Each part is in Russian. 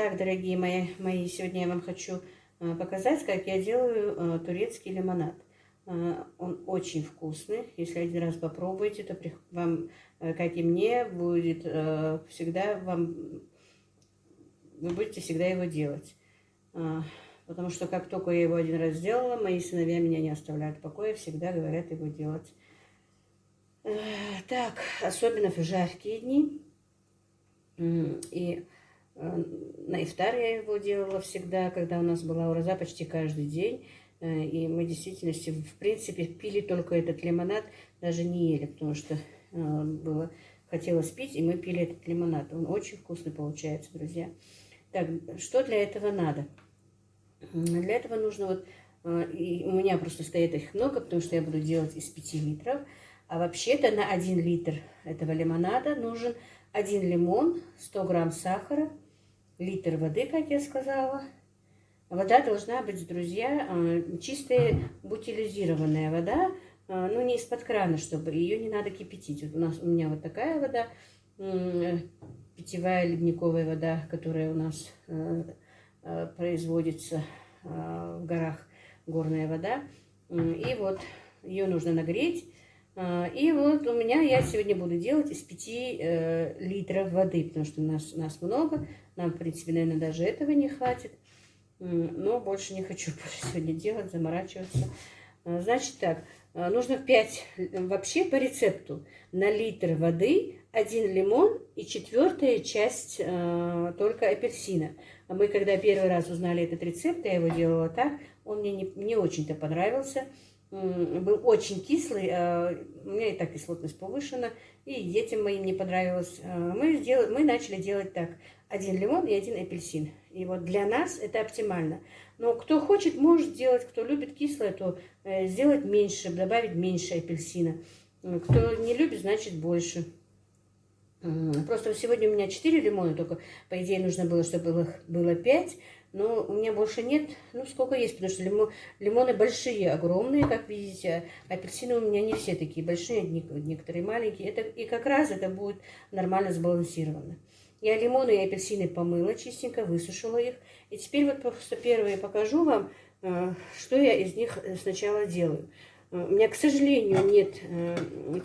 Так, дорогие мои, сегодня я вам хочу показать, как я делаю турецкий лимонад. Он очень вкусный. Если один раз попробуете, то вам, как и мне, будет всегда вы будете всегда его делать. Потому что как только я его один раз сделала, мои сыновья меня не оставляют в покое, всегда говорят его делать. Так, особенно в жаркие дни. И на ифтар я его делала всегда, когда у нас была ураза, почти каждый день. И мы действительно, в принципе, пили только этот лимонад, даже не ели, потому что хотелось пить, и мы пили этот лимонад. Он очень вкусный получается, друзья. Так, что для этого надо? Для этого нужно и у меня просто стоит их много, потому что я буду делать из 5 литров. А вообще-то на 1 литр этого лимонада нужен 1 лимон, 100 грамм сахара, литр воды, как я сказала. Вода должна быть, друзья, чистая бутилизированная вода, ну не из-под крана, чтобы ее не надо кипятить. Вот у меня вот такая вода, питьевая ледниковая вода, которая у нас производится в горах, горная вода. И вот ее нужно нагреть. И вот я сегодня буду делать из 5 литров воды, потому что нас много. Нам, в принципе, наверное, даже этого не хватит. Но больше не хочу сегодня делать, заморачиваться. Значит так, нужно 5, вообще по рецепту, на литр воды 1 лимон и 1/4 часть только апельсина. А мы, когда первый раз узнали этот рецепт, я его делала так, он мне не очень-то понравился. Был очень кислый, у меня и так кислотность повышена, и детям моим не понравилось. Мы начали делать так: 1 лимон и 1 апельсин. И вот для нас это оптимально. Но кто хочет, может делать, кто любит кислое, то сделать меньше, добавить меньше апельсина. Кто не любит, значит больше. Просто сегодня у меня 4 лимона, только по идее нужно было, чтобы их было 5. Но у меня больше нет, ну сколько есть, потому что лимоны большие, огромные, как видите. Апельсины у меня не все такие большие, некоторые маленькие. И как раз это будет нормально сбалансировано. Я лимоны и апельсины помыла чистенько, высушила их. И теперь вот просто первые покажу вам, что я из них сначала делаю. У меня, к сожалению, нет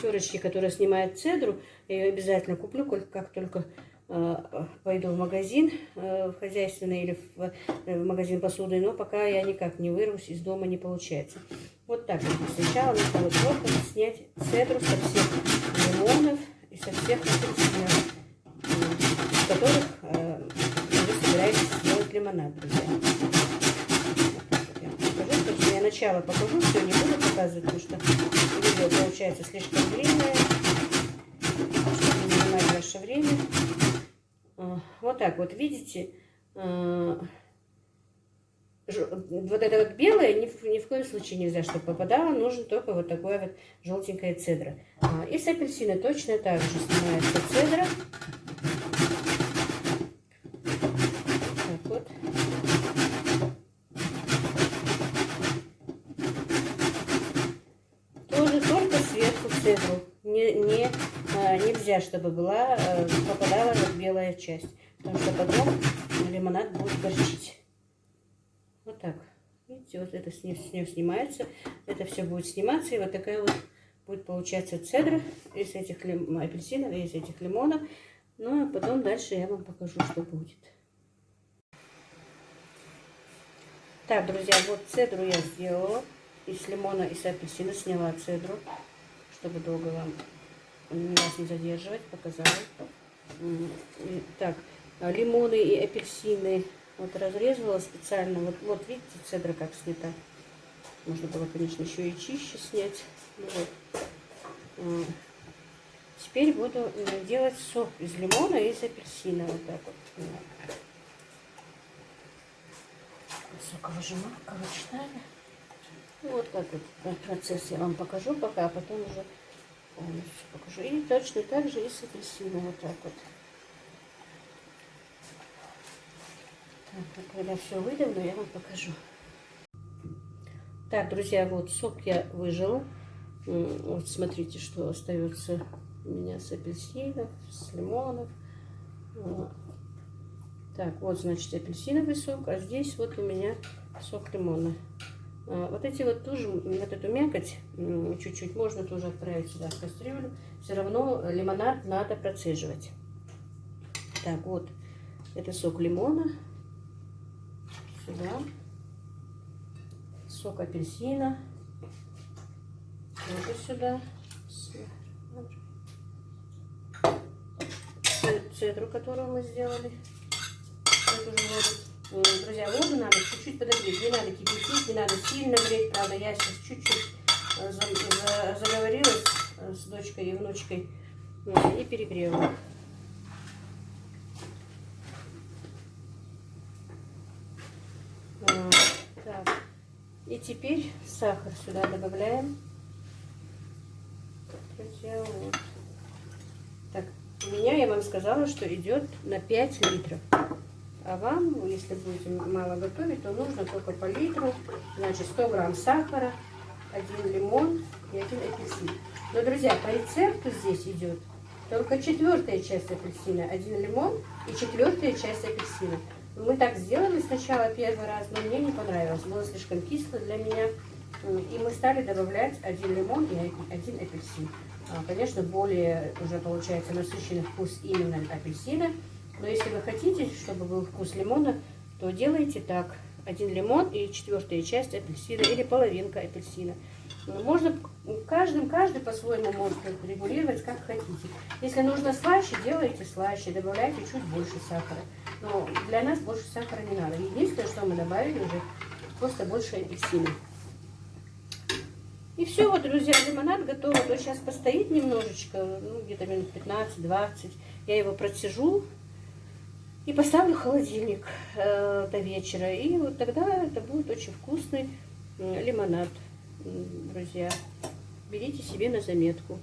терочки, которая снимает цедру. Я ее обязательно куплю, как только пойду в магазин, в хозяйственный или в магазин посуды, но пока я никак не вырвусь, из дома не получается. Вот так вот. Сначала нужно вот снять цедру со всех лимонов и со всех апельсинов, из которых вы собираетесь сделать лимонад, друзья. Я начало покажу, все не буду показывать, потому что видео получается слишком длинное, чтобы не занимать ваше время. Вот так вот, видите, вот это вот белое ни в коем случае нельзя, чтобы попадало, нужен только вот такое вот желтенькая цедра. И с апельсина точно так же снимается цедра. Так вот. Тоже только сверху цедру. Нельзя, чтобы попадала вот белая часть, потому что потом лимонад будет горчить. Вот так. Видите, вот это с нее снимается, это все будет сниматься, и вот такая вот будет получаться цедра из этих апельсинов и из этих лимонов. Ну, а потом дальше я вам покажу, что будет. Так, друзья, вот цедру я сделала. Из лимона и с апельсина сняла цедру, чтобы долго вас не задерживать, показала. Так, лимоны и апельсины вот разрезала специально. Вот видите, цедра как снята. Можно было, конечно, еще и чище снять. Вот. Теперь буду делать сок из лимона и из апельсина. Вот так вот. Соковыжималка ручная. Вот так вот процесс я вам покажу пока, а потом уже полностью покажу. И точно так же и с апельсином. Вот так вот. Так, когда все выдавлю, я вам покажу. Так, друзья, вот сок я выжила. Вот смотрите, что остается у меня с апельсинов, с лимонов. Так, вот, значит, апельсиновый сок, а здесь вот у меня сок лимона. Вот эти вот тоже, вот эту мякоть чуть-чуть можно тоже отправить сюда в кастрюлю. Все равно лимонад надо процеживать. Так, вот, это сок лимона. Сюда. Сок апельсина. Тоже сюда. Цедру, которую мы сделали. Друзья, воду надо чуть-чуть подогреть. Не надо кипятить, не надо сильно греть. Правда, я сейчас чуть-чуть заговорилась с дочкой и внучкой и перегрела. Так. И теперь сахар сюда добавляем. Друзья, вот. Так, у меня, я вам сказала, что идет на 5 литров. А вам, если будете мало готовить, то нужно только по литру. Значит, 100 грамм сахара, 1 лимон и 1 апельсин. Но, друзья, по рецепту здесь идет только 4-я часть апельсина, 1 лимон и 4-я часть апельсина. Мы так сделали сначала первый раз, но мне не понравилось. Было слишком кисло для меня. И мы стали добавлять 1 лимон и 1 апельсин. Конечно, более уже получается насыщенный вкус именно апельсина. Но если вы хотите, чтобы был вкус лимона, то делайте так. 1 лимон и 4-я часть апельсина или половинка апельсина. Можно каждый по-своему может регулировать, как хотите. Если нужно слаще, делайте слаще, добавляйте чуть больше сахара. Но для нас больше сахара не надо. Единственное, что мы добавили уже, просто больше апельсина. И все, вот, друзья, лимонад готов. Вот сейчас постоит немножечко, ну, где-то минут 15-20. Я его процежу и поставлю в холодильник до вечера. И вот тогда это будет очень вкусный лимонад, друзья. Берите себе на заметку.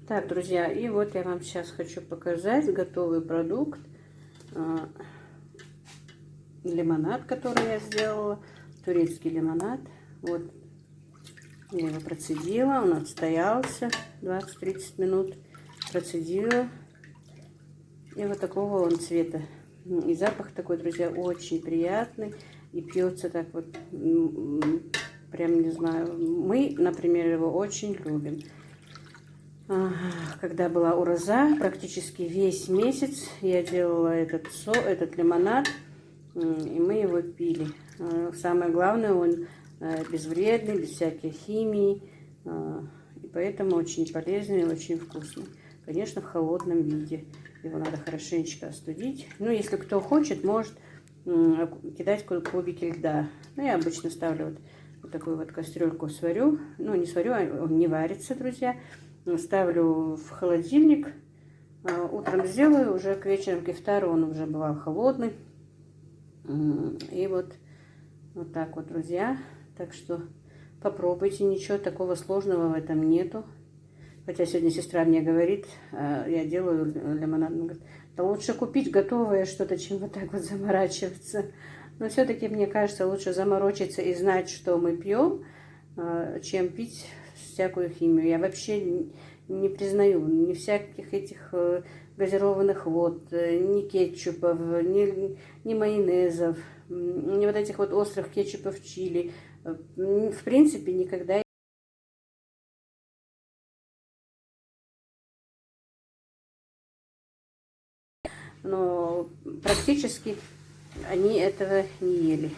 Так, друзья, и вот я вам сейчас хочу показать готовый продукт. Лимонад, который я сделала. Турецкий лимонад. Вот, я его процедила, он отстоялся 20-30 минут. Процедила. И вот такого он цвета. И запах такой, друзья, очень приятный. И пьется так вот, прям не знаю. Мы, например, его очень любим. Когда была ураза, практически весь месяц я делала этот лимонад. И мы его пили. Самое главное, он безвредный, без всякой химии. И поэтому очень полезный и очень вкусный. Конечно, в холодном виде. Его надо хорошенечко остудить. Ну, если кто хочет, может кидать кубики льда. Ну, я обычно ставлю вот такую вот кастрюльку, сварю. Ну, не сварю, он не варится, друзья. Ставлю в холодильник. Утром сделаю, уже к вечеру, к ифтару он уже бывал холодный. И вот так вот, друзья. Так что попробуйте, ничего такого сложного в этом нету. Хотя сегодня сестра мне говорит, я делаю лимонад, она говорит, да лучше купить готовое что-то, чем вот так вот заморачиваться. Но все-таки, мне кажется, лучше заморочиться и знать, что мы пьем, чем пить всякую химию. Я вообще не признаю ни всяких этих газированных вод, ни кетчупов, ни майонезов, ни вот этих вот острых кетчупов чили. В принципе, никогда. Но практически они этого не ели.